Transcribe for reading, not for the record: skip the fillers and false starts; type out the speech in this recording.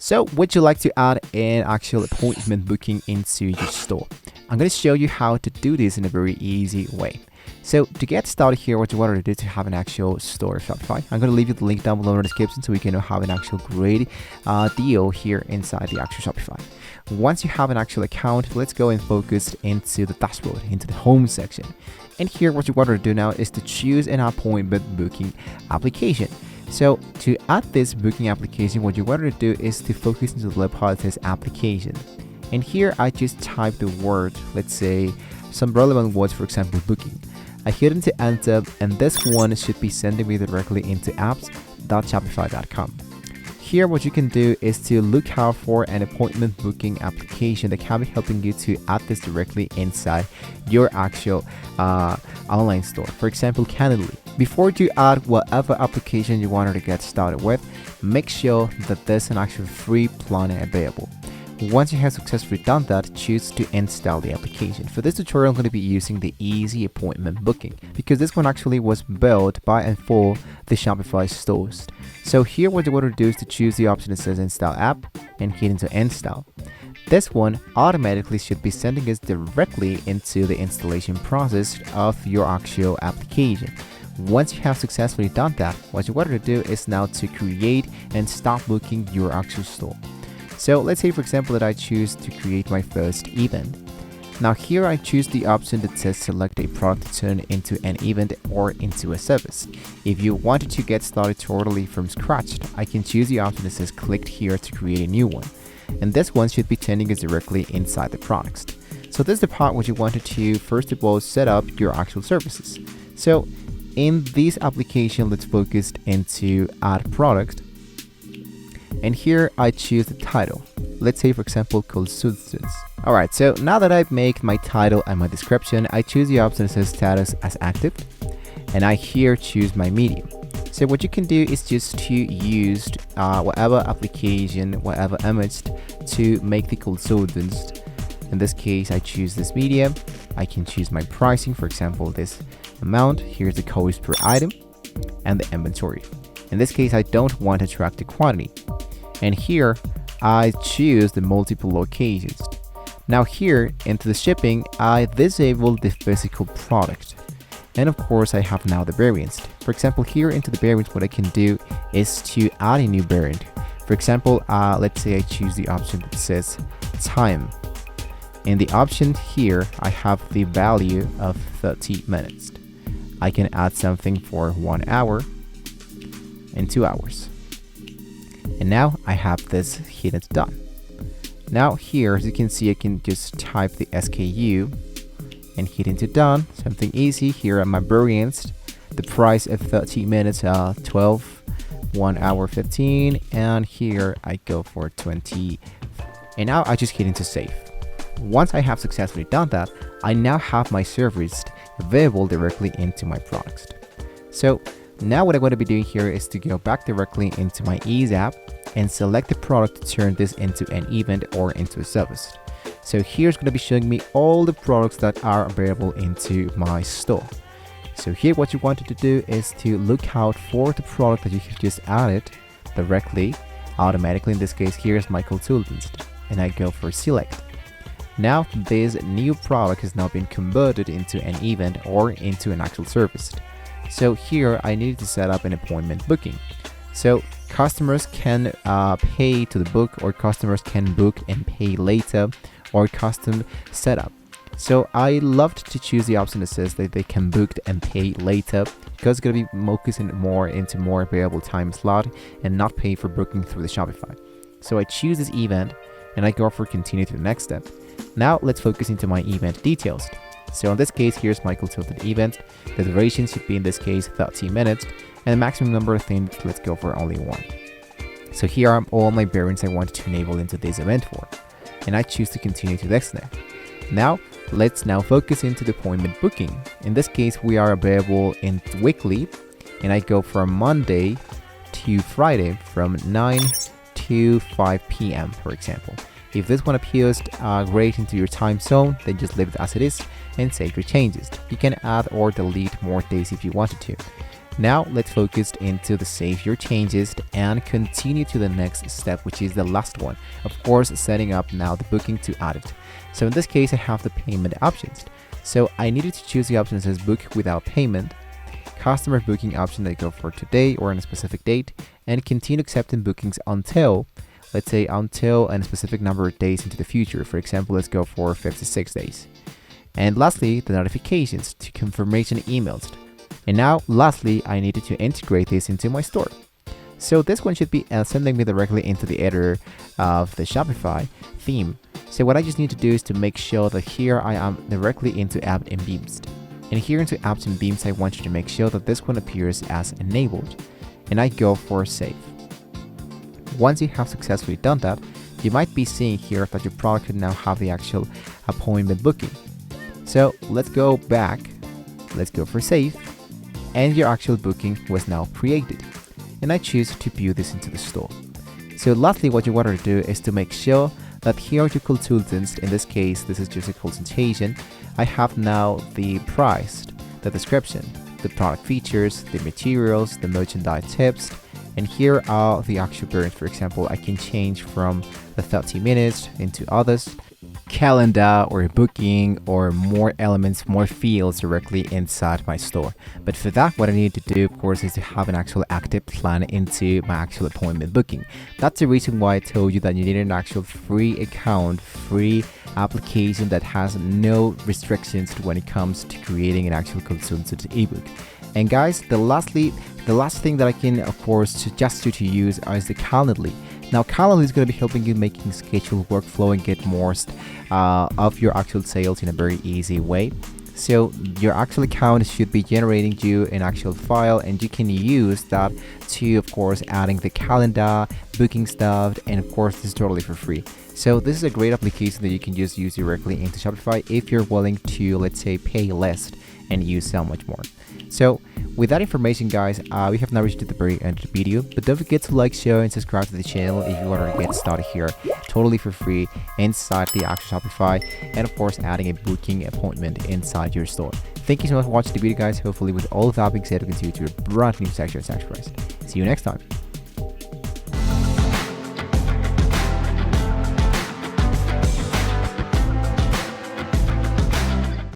So would you like to add an actual appointment booking into your store? I'm going to show you how to do this in a very easy way. So to get started here, what you want to do to have an actual store Shopify, I'm going to leave you the link down below in the description so we can have an actual great deal here inside the actual Shopify. Once you have an actual account, let's go and focus into the dashboard, into the home section. And here what you want to do now is to choose an appointment booking application. So to add this booking application, what you want to do is to focus into the part that says application. And here I just type the word, let's say some relevant words, for example, booking. I hit into enter, and this one should be sending me directly into apps.shopify.com. Here what you can do is to look out for an appointment booking application that can be helping you to add this directly inside your actual online store. For example, Candidly. Before you add whatever application you wanted to get started with, make sure that there's an actual free plan available. Once you have successfully done that, choose to install the application. For this tutorial, I'm going to be using the Easy Appointment Booking because this one actually was built by and for the Shopify stores. So here what you want to do is to choose the option that says Install App and hit into Install. This one automatically should be sending us directly into the installation process of your actual application. Once you have successfully done that, what you want to do is now to create and start booking your actual store. So let's say, for example, that I choose to create my first event. Now here I choose the option that says select a product to turn into an event or into a service. If you wanted to get started totally from scratch, I can choose the option that says click here to create a new one. And this one should be turning us directly inside the products. So this is the part where you wanted to first of all set up your actual services. So in this application, let's focus into add product. And here I choose the title. Let's say, for example, consultants. Alright, so now that I've made my title and my description, I choose the option that says status as active. And I here choose my medium. So what you can do is just to use whatever application, whatever image to make the consultants. In this case, I choose this medium. I can choose my pricing, for example, this amount. Here's the cost per item and the inventory. In this case, I don't want to track the quantity. And here I choose the multiple locations. Now here into the shipping, I disable the physical product. And of course I have now the variants. For example, here into the variants, what I can do is to add a new variant. For example, let's say I choose the option that says time. In the option here, I have the value of 30 minutes. I can add something for 1 hour and 2 hours. And now I have this hidden done. Now here, as you can see, I can just type the SKU and hit into done. Something easy. Here are my variants. The price of 30 minutes 12, 1 hour 15, and here I go for 20. And now I just hit into save. Once I have successfully done that, I now have my service available directly into my products. So now what I'm going to be doing here is to go back directly into my Ease app and select the product to turn this into an event or into a service. So here's going to be showing me all the products that are available into my store. So here what you wanted to do is to look out for the product that you have just added directly, automatically. In this case, here's my consultants, and I go for select. Now this new product has now been converted into an event or into an actual service. So here I needed to set up an appointment booking. So customers can pay to the book, or customers can book and pay later, or custom setup. So I loved to choose the option that says that they can book and pay later, because it's going to be focusing more into more available time slot and not pay for booking through the Shopify. So I choose this event and I go for continue to the next step. Now let's focus into my event details. So in this case, here's my consultant event. The duration should be in this case 30 minutes, and the maximum number of things, let's go for only one. So here are all my variants I want to enable into this event for, and I choose to continue to the next step. Now let's focus into the appointment booking. In this case, we are available in weekly, and I go from Monday to Friday from 9 to 5 p.m. for example. If this one appears great into your time zone, then just leave it as it is and save your changes. You can add or delete more days if you wanted to. Now let's focus into the save your changes and continue to the next step, which is the last one. Of course, setting up now the booking to add it. So in this case, I have the payment options. So I needed to choose the option that says book without payment, customer booking option that go for today or on a specific date, and continue accepting bookings until, let's say until a specific number of days into the future. For example, let's go for 56 days. And lastly, the notifications to confirmation emails. And now, lastly, I needed to integrate this into my store. So this one should be sending me directly into the editor of the Shopify theme. So what I just need to do is to make sure that here I am directly into App and Beams. And here into Apps and Beams, I want you to make sure that this one appears as enabled. And I go for save. Once you have successfully done that, you might be seeing here that your product can now have the actual appointment booking. So let's go back, let's go for save, and your actual booking was now created. And I choose to view this into the store. So lastly, what you want to do is to make sure that here are your consultants. In this case, this is just a consultation. I have now the price, the description, the product features, the materials, the merchandise tips, and here are the actual variants. For example, I can change from the 30 minutes into others, calendar or booking, or more elements, more fields directly inside my store. But for that, what I need to do, of course, is to have an actual active plan into my actual appointment booking. That's the reason why I told you that you need an actual free account, free application that has no restrictions when it comes to creating an actual consultant ebook. And guys, the last thing that I can, of course, suggest you to use is the Calendly. Now, Calendly is going to be helping you making schedule workflow and get more of your actual sales in a very easy way. So your actual account should be generating you an actual file, and you can use that to, of course, adding the calendar, booking stuff, and of course, this is totally for free. So this is a great application that you can just use directly into Shopify if you're willing to, let's say, pay less and use so much more. So with that information, guys, we have now reached the very end of the video, but don't forget to like, share, and subscribe to the channel if you want to get started here totally for free inside the actual Shopify, and of course adding a booking appointment inside your store. Thank you so much for watching the video, guys. Hopefully with all of that being said, we can see you to a brand new section of Sacrifice. See you next time.